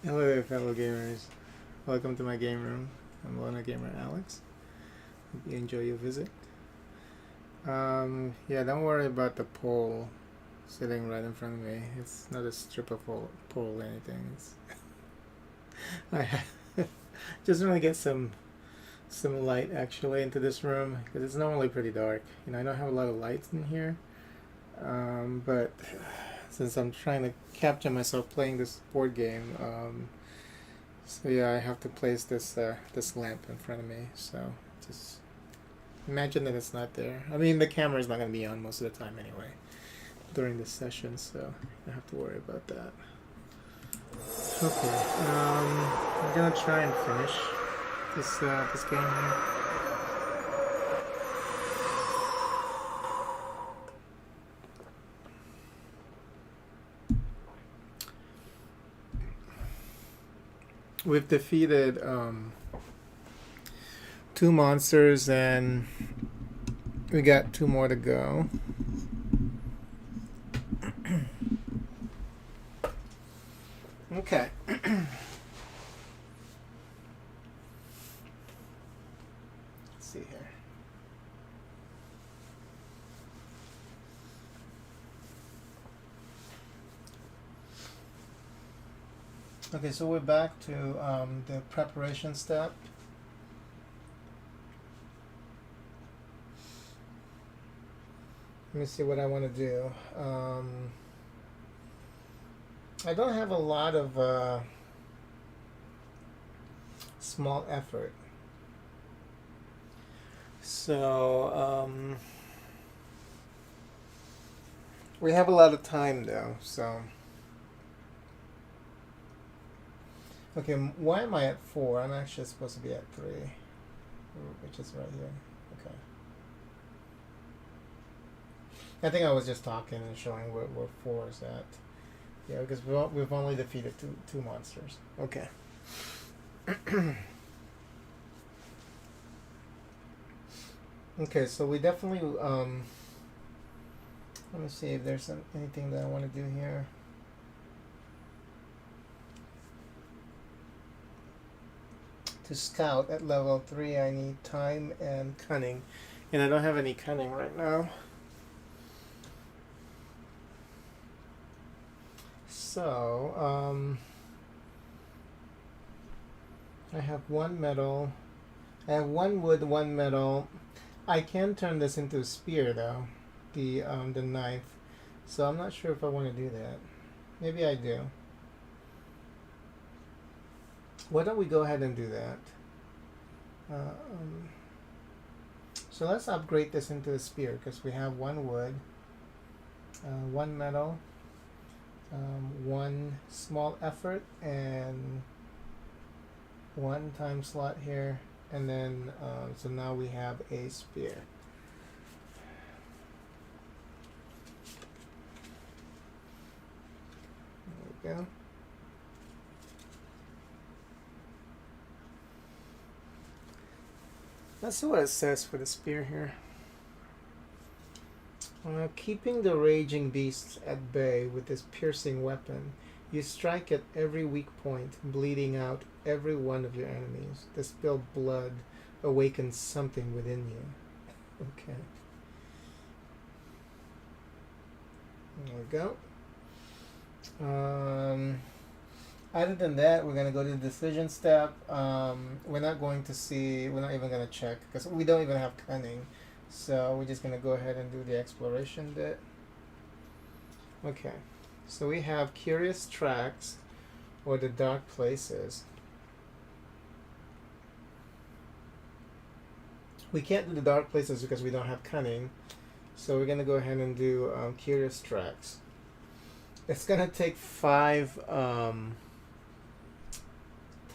Hello there, fellow gamers. Welcome to my game room. I'm Lona Gamer Alex. Hope you enjoy your visit. Yeah, don't worry about the pole sitting right in front of me. It's not a strip of pole or anything. It's I just want to get some light actually into this room because it's normally pretty dark. You know, I don't have a lot of lights in here, but since I'm trying to capture myself playing this board game, so yeah, I have to place this lamp in front of me. So just imagine that it's not there. I mean, the camera is not going to be on most of the time anyway during this session, so I don't have to worry about that. Okay, I'm gonna try and finish this game here. We've defeated two monsters and we got two more to go. Okay. Let's see here. Okay, so we're back to the preparation step. Let me see what I want to do. I don't have a lot of small effort. So, we have a lot of time though, so. Okay, why am I at 4? I'm actually supposed to be at 3, which is right here. Okay. I think I was just talking and showing where 4 is at. Yeah, because we've only defeated two monsters. Okay. Okay, so we definitely let me see if there's anything that I want to do here. To scout at level 3, I need time and cunning, and I don't have any cunning right now. So, I have 1 metal. I have 1 wood, 1 metal. I can turn this into a spear though, the knife. So I'm not sure if I want to do that. Maybe I do. Why don't we go ahead and do that? So let's upgrade this into a spear because we have 1 wood, 1 metal, 1 small effort, and 1 time slot here, and then so now we have a spear. There we go. Let's see what it says for the spear here. Keeping the raging beasts at bay with this piercing weapon, you strike at every weak point, bleeding out every one of your enemies. The spilled blood awakens something within you. Okay. There we go. Other than that, we're going to go to the decision step. We're not even going to check because we don't even have cunning. So we're just going to go ahead and do the exploration bit. Okay. So we have curious tracks or the dark places. We can't do the dark places because we don't have cunning. So we're going to go ahead and do curious tracks. It's going to take 5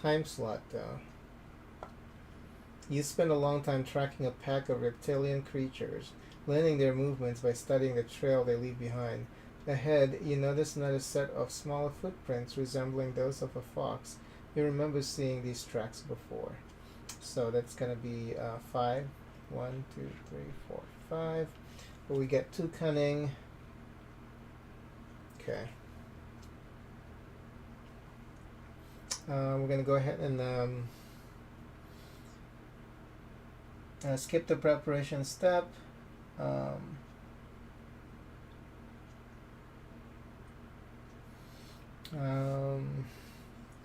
time slot though. You spend a long time tracking a pack of reptilian creatures, learning their movements by studying the trail they leave behind. Ahead, you notice another set of smaller footprints resembling those of a fox. You remember seeing these tracks before. So that's going to be 5. 1, 2, 3, 4, 5. But we get 2 cunning. Okay. We're gonna go ahead and skip the preparation step. Um,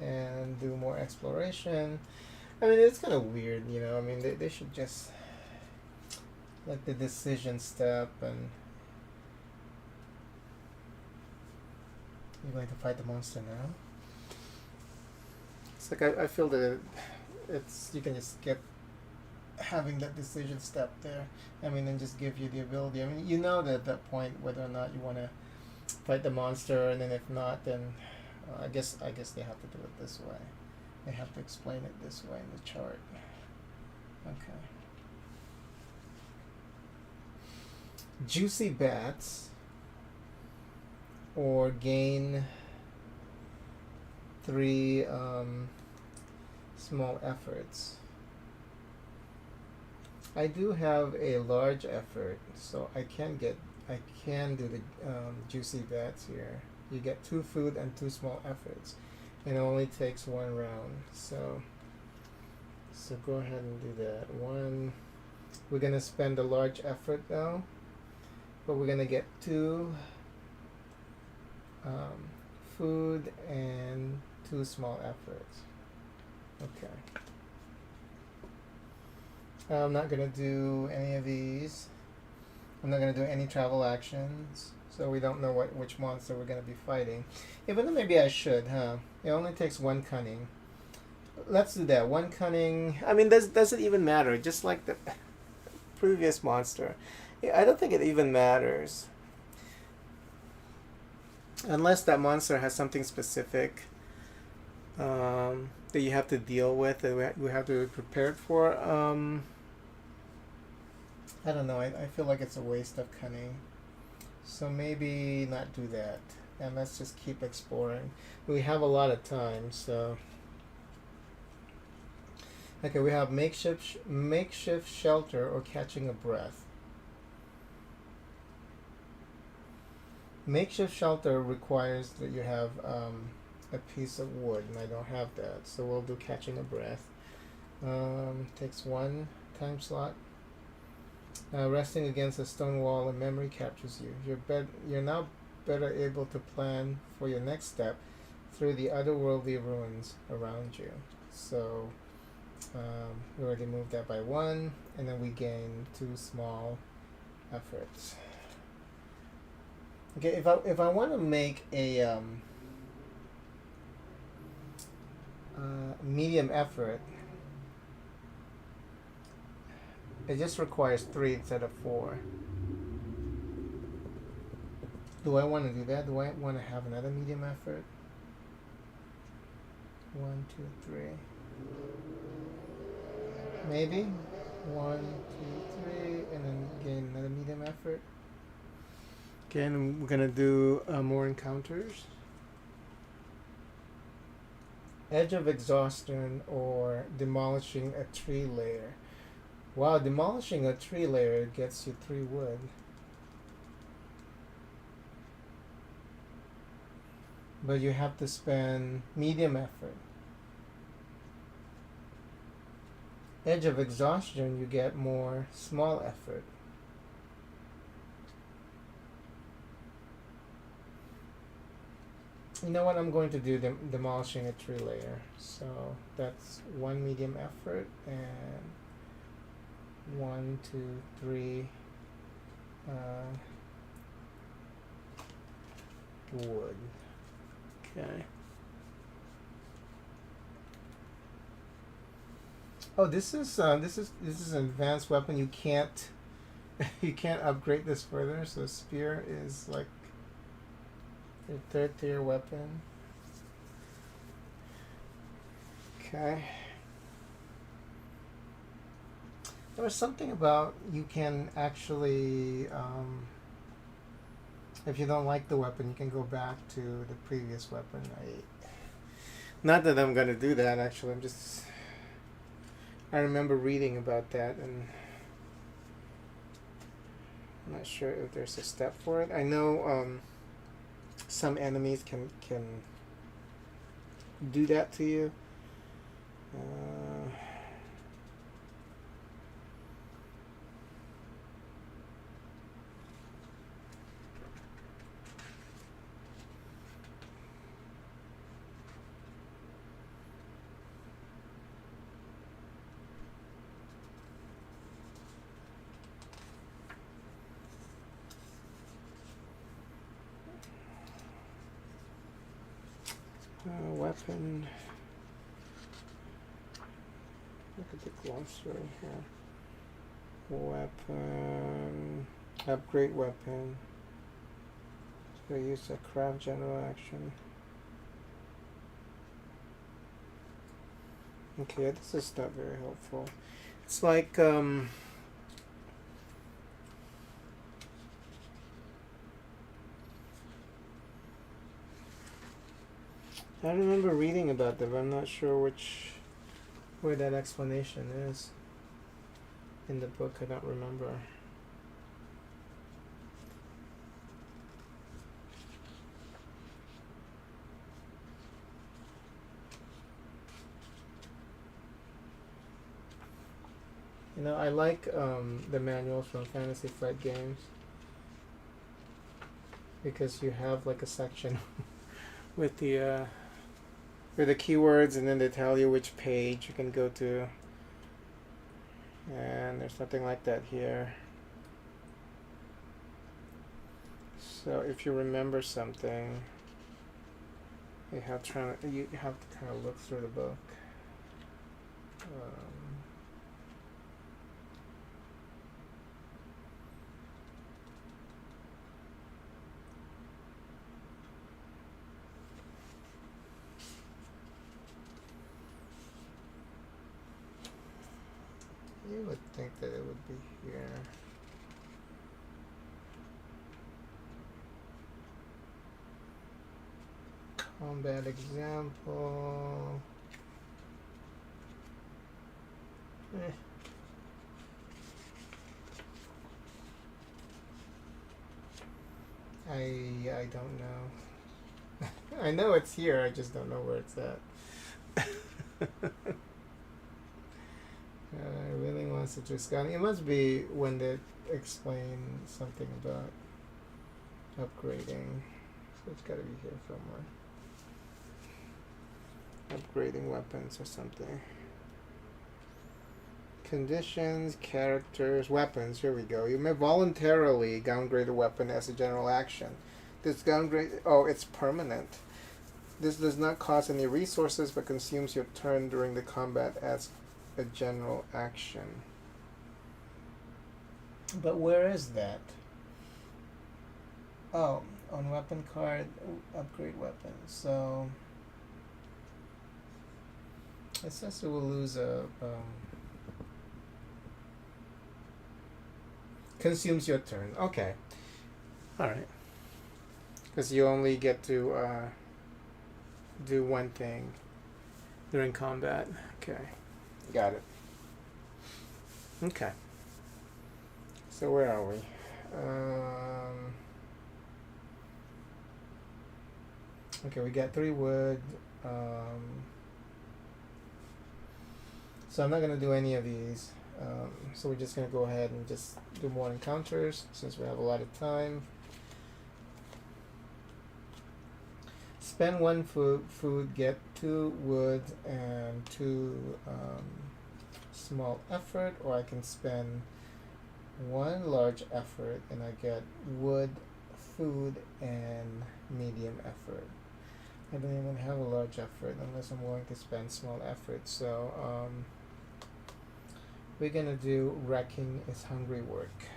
and do more exploration. I mean, it's kind of weird, you know. I mean, they should just like the decision step, and you're going to fight the monster now. It's like I feel that it's you can just skip having that decision step there. I mean, and just give you the ability. I mean, you know that at that point whether or not you want to fight the monster, and then if not, then I guess they have to do it this way. They have to explain it this way in the chart. Okay. Juicy bats, or gain 3 small efforts. I do have a large effort, so I can do the juicy bats here. You get 2 food and 2 small efforts. It only takes 1 round, so go ahead and do that. We're gonna spend a large effort now, but we're gonna get 2 food and 2 small efforts. Okay. I'm not gonna do any of these. I'm not gonna do any travel actions, so we don't know which monster we're gonna be fighting. Even though maybe I should, huh? It only takes 1 cunning. Let's do that. 1 cunning. I mean, does it even matter? Just like the previous monster, I don't think it even matters, unless that monster has something specific that you have to deal with, that we have to be prepared for. I don't know. I feel like it's a waste of cunning. So maybe not do that. And let's just keep exploring. We have a lot of time, so. Okay, we have makeshift shelter or catching a breath. Makeshift shelter requires that you have a piece of wood, and I don't have that, so we'll do catching a breath. Takes 1 time slot. Resting against a stone wall, a memory captures you. You're now better able to plan for your next step through the otherworldly ruins around you. So we already moved that by 1, and then we gain 2 small efforts. Okay, if I want to make a medium effort, it just requires 3 instead of 4. Do I want to do that? Do I want to have another medium effort? 1, 2, 3. Maybe 1, 2, 3, and then gain another medium effort. Okay, and we're gonna do more encounters. Edge of exhaustion or demolishing a tree layer. Wow, demolishing a tree layer gets you 3 wood. But you have to spend medium effort. Edge of exhaustion, you get more small effort. You know what, I'm going to do demolishing a tree layer. So that's 1 medium effort and 1, 2, 3 wood. Okay. Oh, this is an advanced weapon. You can't you can't upgrade this further. So spear is like a 3rd tier weapon. Okay. There was something about you can actually, if you don't like the weapon, you can go back to the previous weapon. Not that I'm gonna do that. Actually, I remember reading about that, and I'm not sure if there's a step for it. I know some enemies can do that to you. Weapon. Look at the glossary here. Weapon. Upgrade weapon. So use a craft general action. Okay, this is not very helpful. It's like I remember reading about them. I'm not sure where that explanation is in the book. I don't remember. You know, I like the manuals from Fantasy Flight Games because you have like a section with the keywords, and then they tell you which page you can go to. And there's nothing like that here. So if you remember something, you have to kind of look through the book. You would think that it would be here. Combat example. I don't know. I know it's here, I just don't know where it's at. Really wants to do scouting. It must be when they explain something about upgrading. So it's gotta be here somewhere. Upgrading weapons or something. Conditions, characters, weapons. Here we go. You may voluntarily downgrade a weapon as a general action. This downgrade, it's permanent. This does not cost any resources but consumes your turn during the combat as a general action. But where is that? Oh, on weapon card, upgrade weapon. So it says it will lose a consumes your turn. Okay. Alright. Because you only get to do one thing during combat. Okay. Got it. Okay. So where are we? Okay, we got 3 wood. So I'm not going to do any of these. So we're just going to go ahead and just do more encounters since we have a lot of time. Spend 1 food, get 2 wood and 2 small effort, or I can spend 1 large effort and I get wood, food, and medium effort. I don't even have a large effort unless I'm willing to spend small effort. So we're gonna do wrecking is hungry work.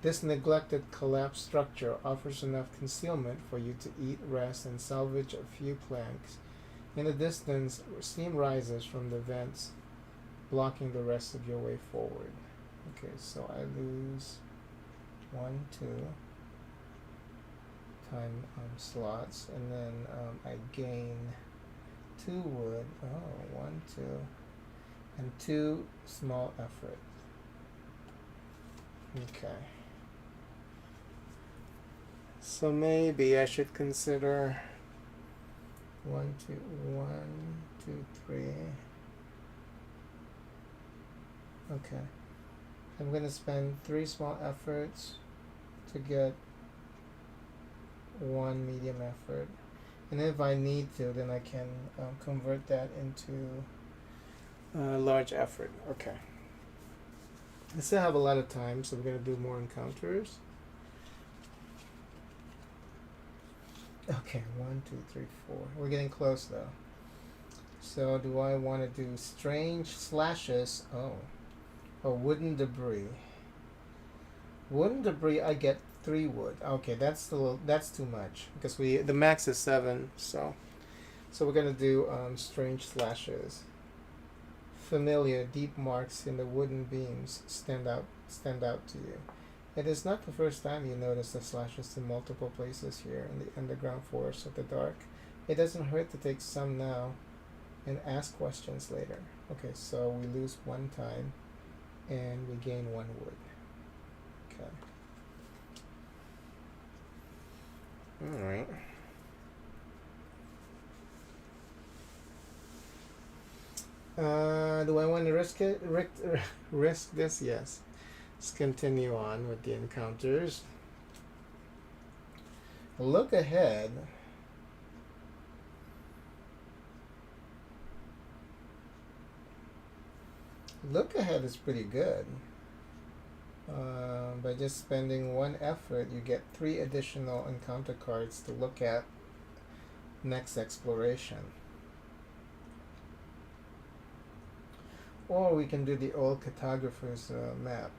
This neglected collapsed structure offers enough concealment for you to eat, rest, and salvage a few planks. In the distance, steam rises from the vents, blocking the rest of your way forward. Okay, so I lose 1, 2 time slots, and then I gain 2 wood. 1, 2, and 2 small effort. Okay. So maybe I should consider 1, 2, 1, 2, 3. Okay. I'm going to spend 3 small efforts to get 1 medium effort. And if I need to, then I can convert that into large effort. Okay. I still have a lot of time, so we're going to do more encounters. Okay, 1, 2, 3, 4. We're getting close though. So do I want to do strange slashes? Oh, or wooden debris. Wooden debris, I get 3 wood. Okay, that's too much because the max is 7. So we're gonna do strange slashes. Familiar deep marks in the wooden beams stand out to you. It is not the first time you notice the slashes in multiple places here in the underground forest of the dark. It doesn't hurt to take some now and ask questions later. Okay, so we lose 1 time and we gain 1 wood. Okay. Alright. Do I want to risk it? Risk this? Yes. Let's continue on with the encounters. Look ahead. Look ahead is pretty good. By just spending 1 effort, you get 3 additional encounter cards to look at next exploration. Or we can do the old cartographer's map.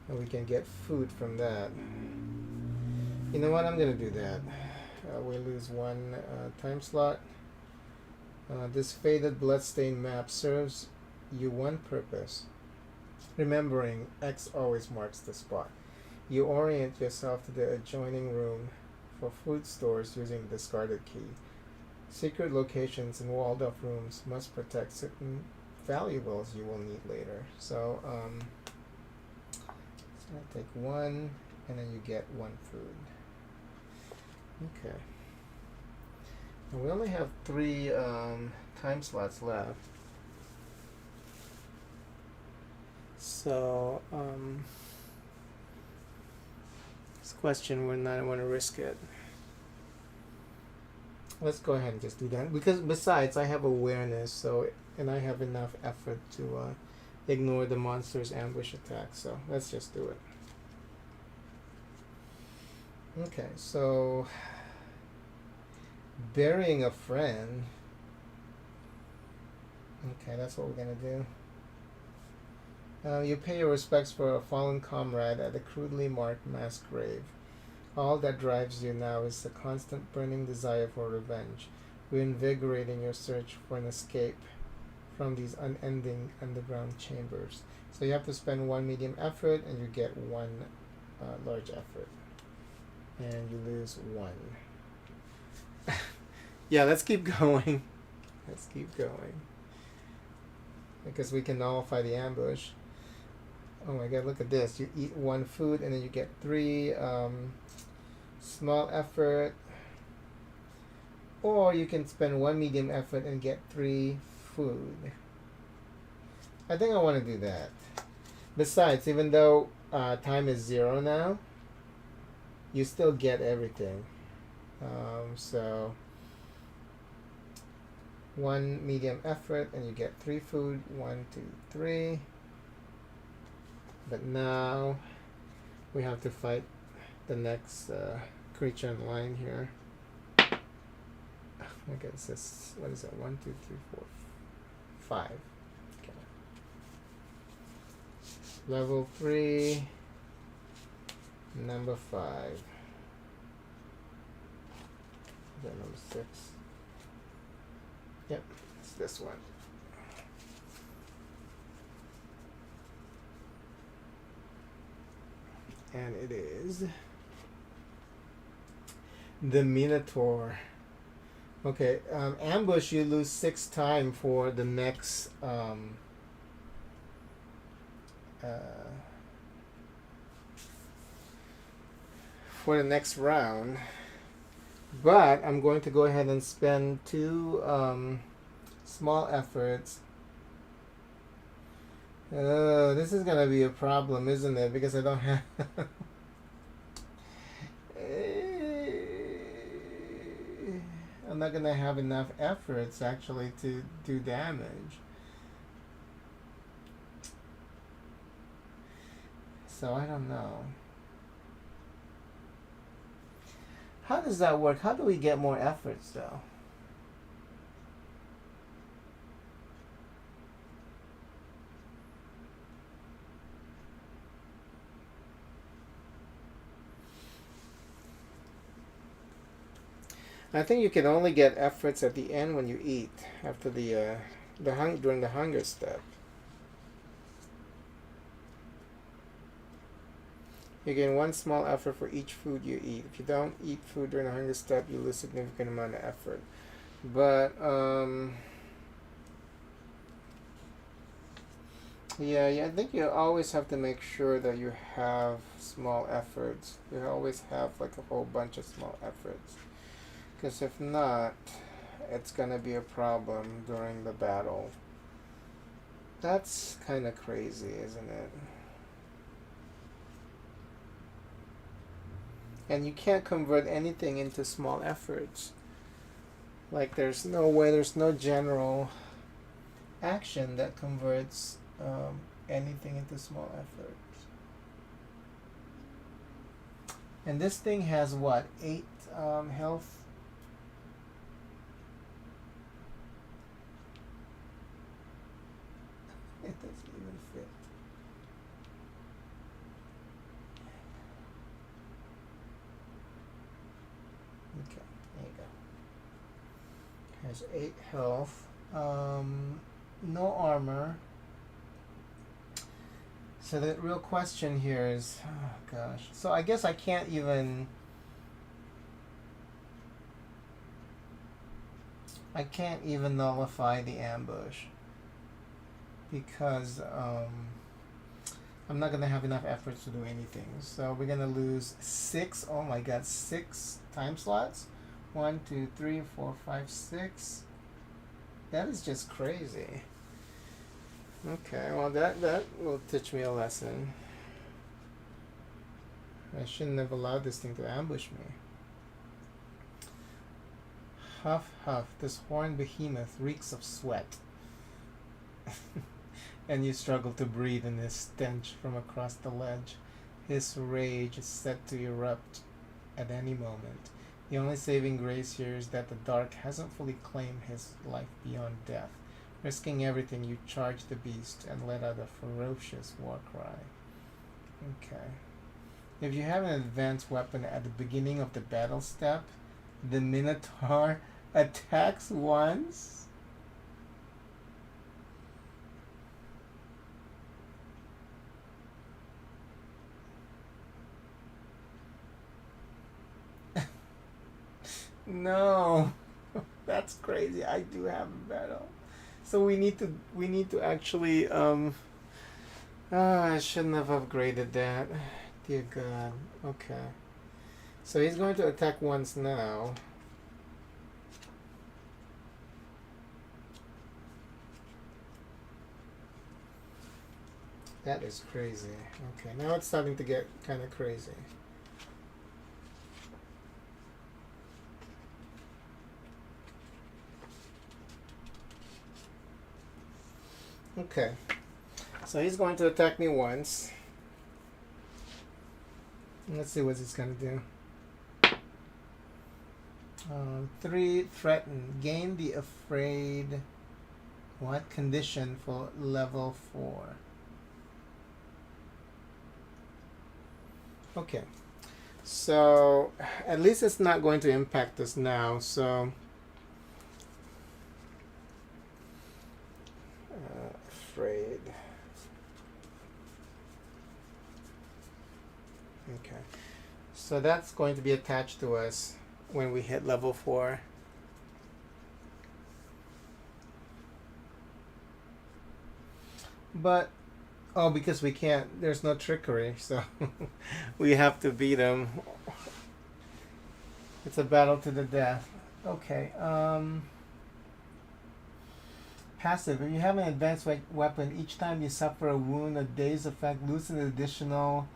And we can get food from that. You know what? I'm going to do that. We lose 1 time slot. This faded bloodstained map serves you 1 purpose. Remembering X always marks the spot. You orient yourself to the adjoining room for food stores using the discarded key. Secret locations in walled off rooms must protect certain valuables you will need later. So take 1 and then you get 1 food. Okay. And we only have 3 time slots left. So this question, we're not want to risk it. Let's go ahead and just do that because besides I have awareness, and I have enough effort to ignore the monster's ambush attack. So let's just do it. Okay, so burying a friend. Okay, that's what we're gonna do. You pay your respects for a fallen comrade at a crudely marked mass grave. All that drives you now is the constant burning desire for revenge, reinvigorating your search for an escape from these unending underground chambers. So you have to spend 1 medium effort and you get 1 large effort. And you lose 1. Yeah, let's keep going. Let's keep going. Because we can nullify the ambush. Oh my god, look at this. You eat 1 food and then you get 3 small effort. Or you can spend 1 medium effort and get 3 food. I think I want to do that. Besides, even though time is 0 now, you still get everything. So 1 medium effort and you get 3 food. 1, 2, 3. But now we have to fight the next creature in line here. Okay, it says, what is it? 1, 2, 3, 4, 5. Okay. Level 3, number 5. Is that number 6? Yep, it's this one. And it is the Minotaur. Okay, ambush, you lose 6 time for the next round. But I'm going to go ahead and spend 2 small efforts. This is gonna be a problem, isn't it? Because I don't have. I'm not gonna have enough efforts actually to do damage. So I don't know. How does that work? How do we get more efforts though? I think you can only get efforts at the end when you eat after during the hunger step. You gain 1 small effort for each food you eat. If you don't eat food during the hunger step, you lose a significant amount of effort. But yeah, I think you always have to make sure that you have small efforts. You always have like a whole bunch of small efforts. Because if not, it's gonna be a problem during the battle. That's kind of crazy, isn't it? And you can't convert anything into small efforts. Like there's no way, there's no general action that converts anything into small efforts. And this thing has what, 8 health? It doesn't even fit. Okay, there you go. Has 8 health. No armor. So the real question here is, oh gosh. So I guess I can't even nullify the ambush because I'm not gonna have enough efforts to do anything. So we're gonna lose 6. Oh my god, 6 time slots. 1, 2, 3, 4, 5, 6. That is just crazy. Okay, well that will teach me a lesson. I shouldn't have allowed this thing to ambush me. Huff, huff, this horned behemoth reeks of sweat. And you struggle to breathe in his stench from across the ledge. His rage is set to erupt at any moment. The only saving grace here is that the dark hasn't fully claimed his life beyond death. Risking everything, you charge the beast and let out a ferocious war cry. Okay. If you have an advanced weapon at the beginning of the battle step, the Minotaur attacks once. No, that's crazy. I do have a battle, so we need to actually I shouldn't have upgraded that. Dear God. Okay, so he's going to attack once now. That is crazy. Okay, now it's starting to get kind of crazy. Okay, so he's going to attack me once. Let's see what he's going to do. 3, threaten. Gain the afraid. What condition for level 4? Okay, so at least it's not going to impact us now. So afraid. Okay, so that's going to be attached to us when we hit level 4. But oh, because we can't, there's no trickery, so we have to beat him. It's a battle to the death. Okay. Passive. If you have an advanced weapon, each time you suffer a wound, a day's effect, lose an additional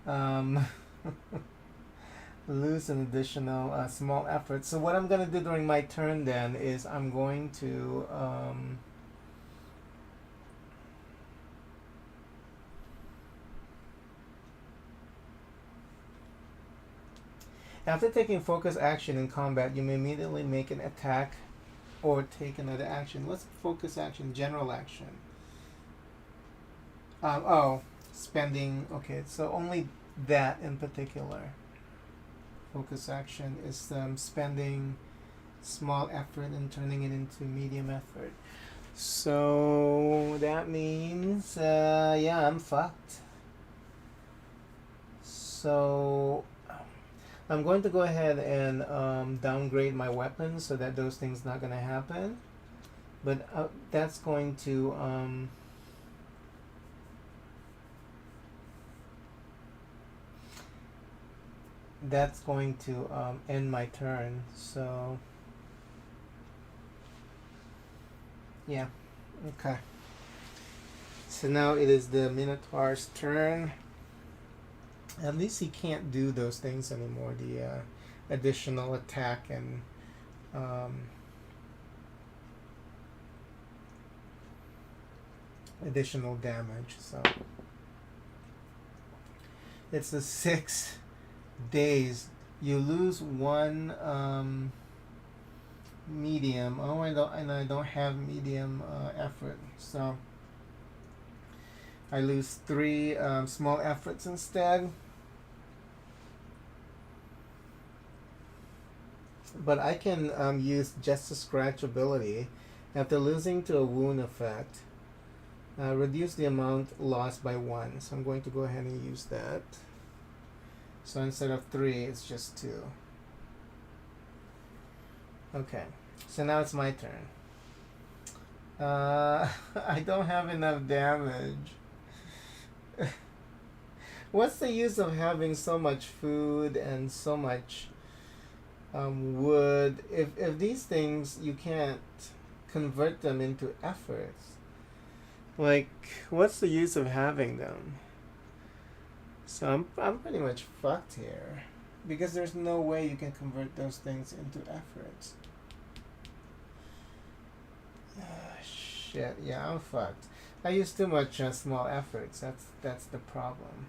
um, small effort. So what I'm going to do during my turn then is I'm going to after taking focus action in combat, you may immediately make an attack or take another action. What's focus action? General action. Spending. Okay, so only that in particular. Focus action is spending small effort and turning it into medium effort. So that means, yeah, I'm fucked. So I'm going to go ahead and downgrade my weapons so that those things not going to happen. But that's going to end my turn. So yeah, okay. So now it is the Minotaur's turn. At least he can't do those things anymore. The additional attack and additional damage. So it's the 6 days. You lose one medium. Oh, I don't have medium effort. So I lose 3 small efforts instead. But I can use just a scratch ability. After losing to a wound effect, reduce the amount lost by 1. So I'm going to go ahead and use that. So instead of 3, it's just 2. Okay, so now it's my turn. I don't have enough damage. What's the use of having so much food and so much wood if these things you can't convert them into efforts? Like, what's the use of having them? So I'm pretty much fucked here because there's no way you can convert those things into efforts. Shit, yeah, I'm fucked. I use too much small efforts. That's the problem.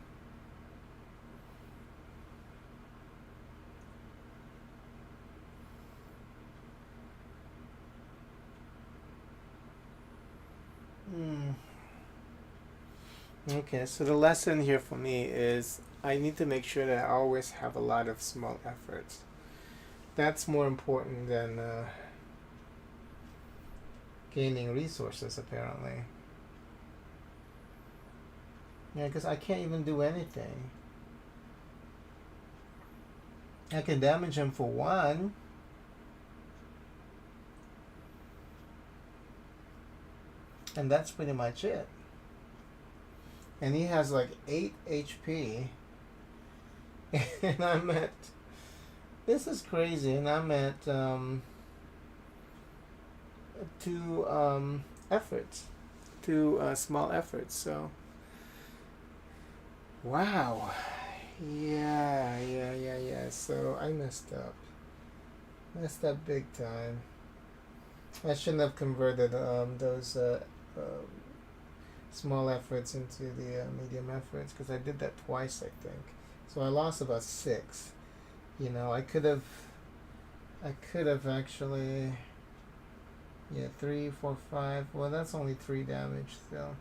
Okay, so the lesson here for me is I need to make sure that I always have a lot of small efforts. That's more important than gaining resources, apparently. Yeah, because I can't even do anything. I can damage him for 1. And that's pretty much it. And he has like 8 HP. And I'm at... This is crazy. And I'm at 2 efforts. 2 small efforts. So... Wow. Yeah. So I messed up. Messed up big time. I shouldn't have converted those small efforts into the medium efforts because I did that twice, I think. So I lost about 6. You know, I could have actually, 3, 4, 5. Well, that's only 3 damage still.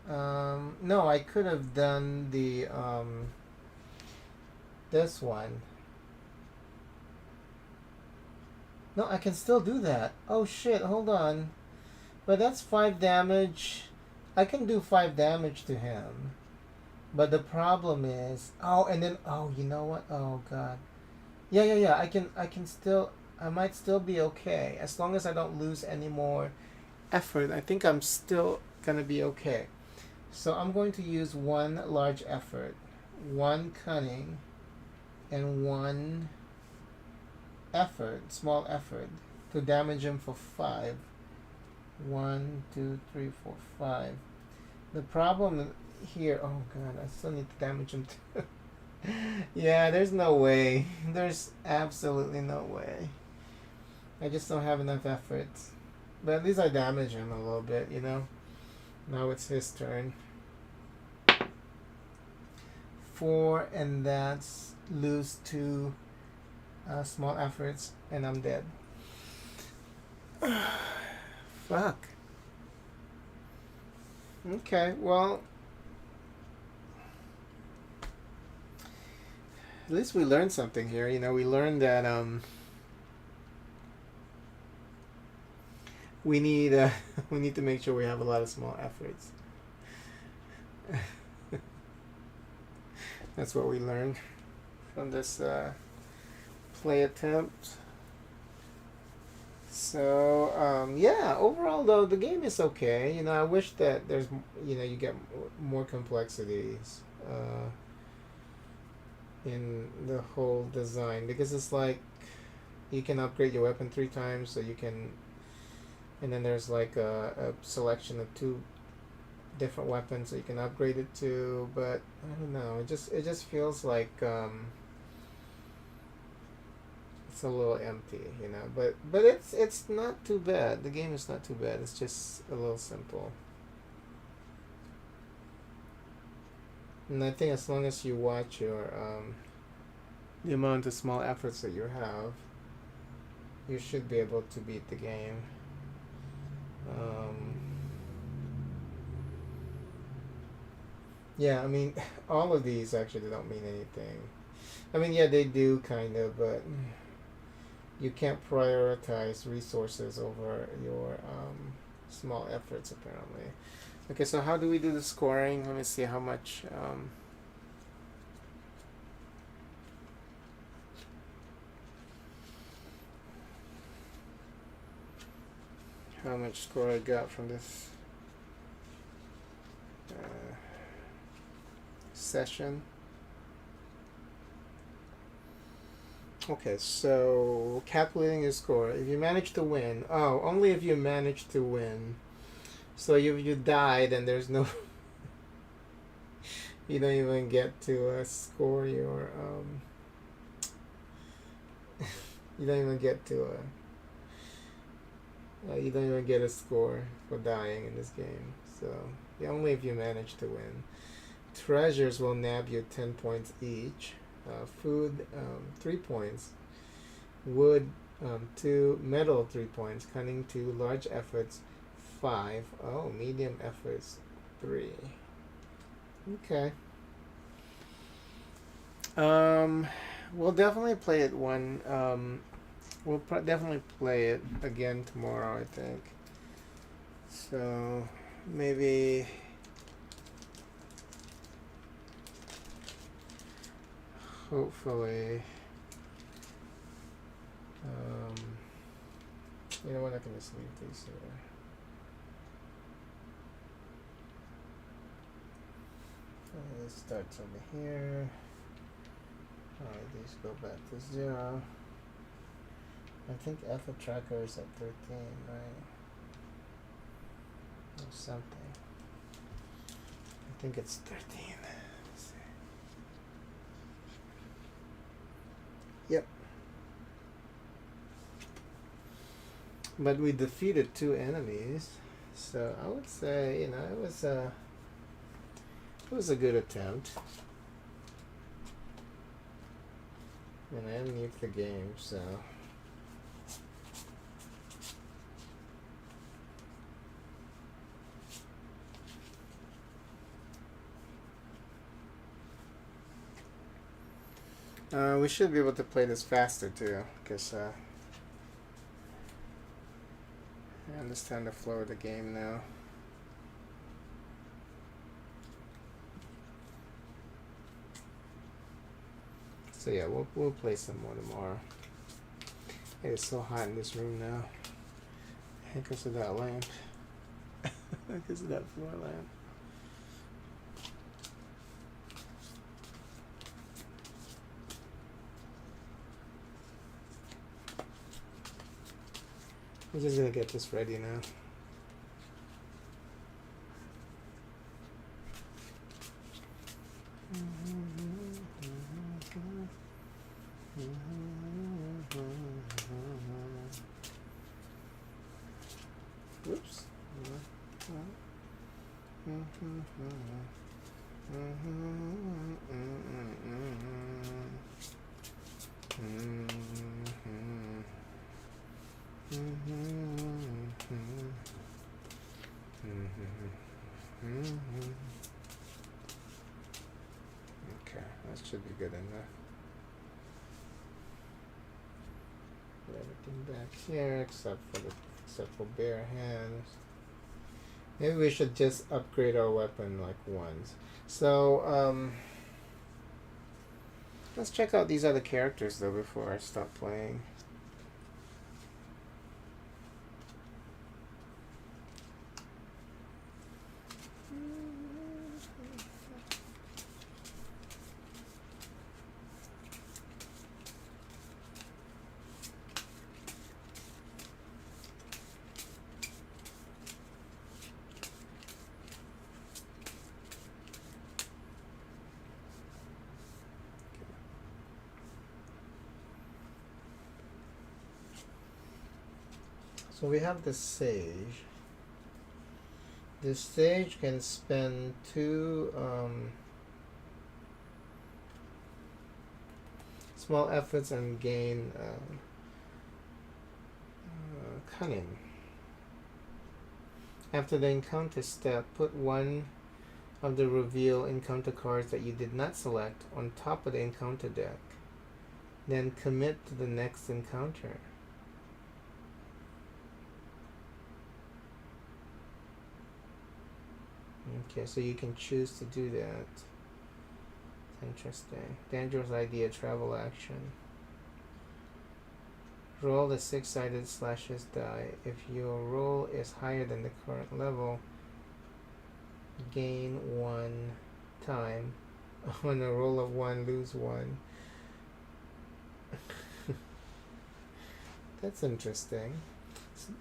No, I could have done the this one. No, I can still do that. Oh shit, hold on. But that's 5 damage. I can do 5 damage to him. But the problem is, you know what? Oh god. Yeah. I might still be okay as long as I don't lose any more effort. I think I'm still gonna be okay. So I'm going to use 1 large effort, 1 cunning, and 1 effort, small effort, to damage him for 5. 1, 2, 3, 4, 5. The problem here, oh god, I still need to damage him too. Yeah, there's no way. There's absolutely no way. I just don't have enough effort. But at least I damage him a little bit, you know? Now it's his turn. 4, and that's lose 2 small efforts, and I'm dead. Fuck. Okay, well, at least we learned something here. You know, we learned that we need we need to make sure we have a lot of small efforts. That's what we learned from this play attempt. So yeah, overall though the game is okay. You know, I wish that there's, you know, you get more complexities in the whole design, because it's like you can upgrade your weapon 3 times, so you can, and then there's like a selection of 2 different weapons so you can upgrade it to, but I don't know, it just feels like it's a little empty, you know, but it's not too bad. The game is not too bad. It's just a little simple. And I think as long as you watch your the amount of small efforts that you have, you should be able to beat the game. Yeah, I mean, all of these actually don't mean anything. I mean, yeah, they do kind of, but you can't prioritize resources over your small efforts, apparently. Okay, so how do we do the scoring? Let me see how much... how much score I got from this session. Okay, so calculating your score. If you manage to win, only if you manage to win. So if you die, then there's no, you don't even get to score your, you don't even get to, you don't even get a score for dying in this game. So yeah, only if you manage to win. Treasures will nab you 10 points each. Food, 3 points. Wood, 2. Metal, 3 points. Cunning, 2. Large efforts, 5. Oh, medium efforts, 3. Okay. We'll definitely play it we'll definitely play it again tomorrow, I think. So maybe hopefully you know what, I can just leave these here. It starts over here. Alright, these go back to 0. I think effort tracker is at 13, right? Or something. I think it's 13. Let's see. Yep. But we defeated 2 enemies, so I would say, you know, it was a good attempt. And I am new to the game, so. We should be able to play this faster too, because I understand the flow of the game now. So yeah, we'll play some more tomorrow. It's so hot in this room now. Because of that lamp. Because of that floor lamp. I'm just gonna get this ready now. Whoops. Okay, that should be good enough. Put everything back here except for bare hands. Maybe we should just upgrade our weapon like once. So let's check out these other characters though before I stop playing. So we have the sage. The sage can spend 2 small efforts and gain cunning. After the encounter step, put one of the reveal encounter cards that you did not select on top of the encounter deck. Then commit to the next encounter. Okay, so you can choose to do that. Interesting. Dangerous idea, travel action. Roll the 6-sided slashes die. If your roll is higher than the current level, gain 1 time. On a roll of 1, lose 1. That's interesting.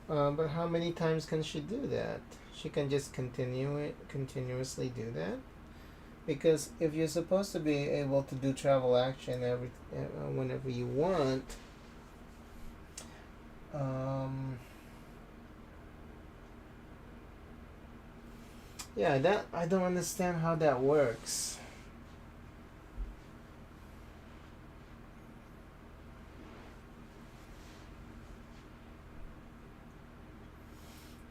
But how many times can she do that? She can just continuously do that? Because if you're supposed to be able to do travel action whenever you want, yeah, that I don't understand how that works.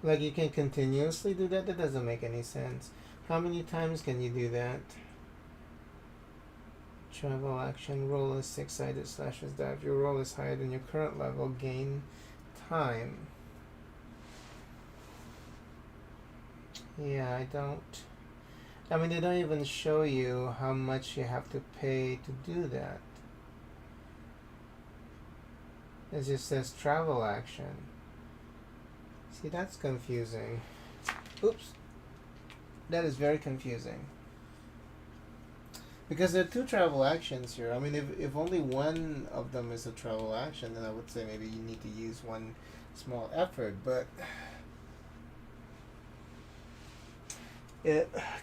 Like you can continuously do that? That doesn't make any sense. How many times can you do that? Travel action, roll a 6-sided slashes die. If your roll is higher than your current level, gain time. Yeah, I mean, they don't even show you how much you have to pay to do that. It just says travel action. See, that's confusing. Oops. That is very confusing. Because there are 2 travel actions here. I mean, if only one of them is a travel action, then I would say maybe you need to use 1 small effort. But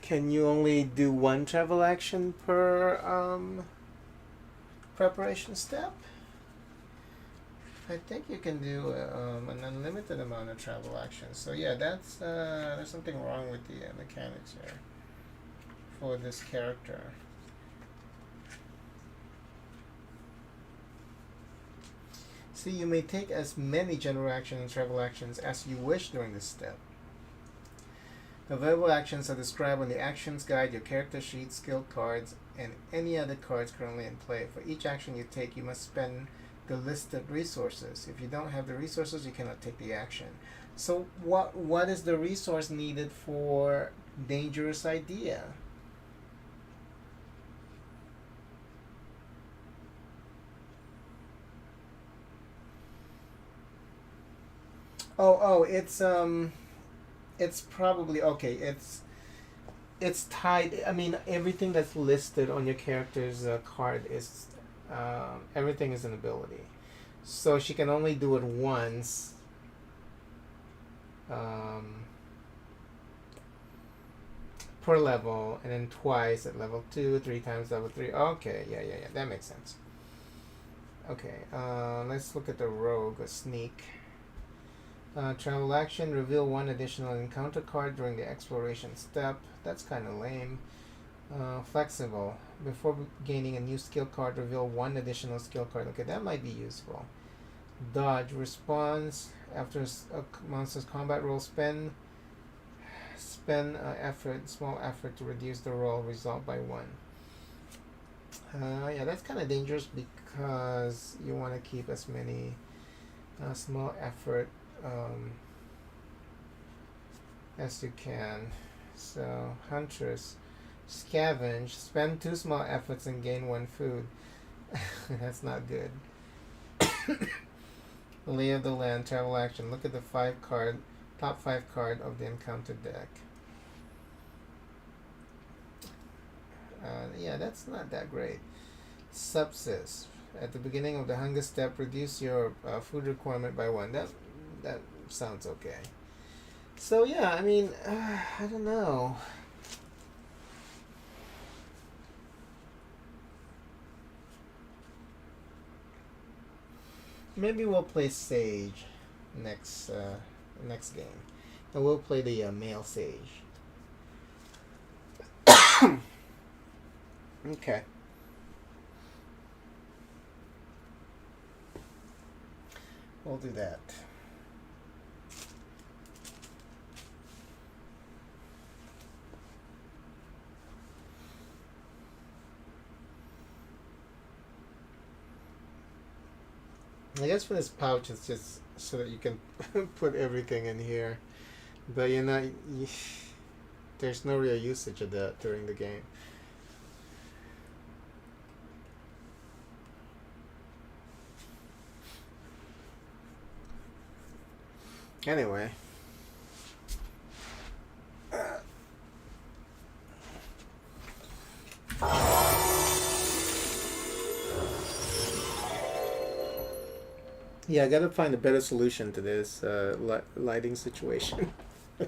can you only do 1 travel action per preparation step? I think you can do an unlimited amount of travel actions. So yeah, that's there's something wrong with the mechanics here for this character. See, you may take as many general action and travel actions as you wish during this step. Available actions are described on the actions guide, your character sheet, skill cards, and any other cards currently in play. For each action you take, you must spend the listed resources. If you don't have the resources, you cannot take the action. So what is the resource needed for dangerous idea? Oh, it's probably okay. It's tied. I mean, everything that's listed on your character's card is everything is an ability. So she can only do it once per level, and then twice at level 2, 3 times level 3. Okay, yeah, that makes sense. Okay, let's look at the rogue, a sneak. Travel action, reveal one additional encounter card during the exploration step. That's kind of lame. Flexible, before gaining a new skill card, reveal one additional skill card. Okay, that might be useful. Dodge, response after a monster's combat roll, spend small effort to reduce the roll result by 1. Yeah, that's kind of dangerous because you want to keep as many small effort as you can. So, Huntress, scavenge, spend 2 small efforts and gain 1 food. That's not good. Lay of the land, travel action. Look at the top 5 card of the encounter deck. Yeah, that's not that great. Subsist. At the beginning of the hunger step, reduce your food requirement by 1. That sounds okay. So yeah, I mean, I don't know. Maybe we'll play Sage next game, and we'll play the male Sage. Okay. We'll do that. I guess for this pouch, it's just so that you can put everything in here, but there's no real usage of that during the game. Anyway. Yeah, I gotta find a better solution to this lighting situation. I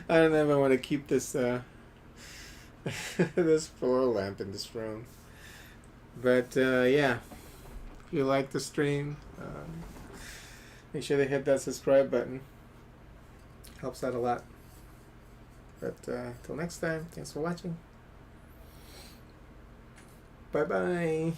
don't know if I want to keep this this floor lamp in this room. But yeah, if you like the stream, make sure to hit that subscribe button. Helps out a lot. But till next time, thanks for watching. Bye bye.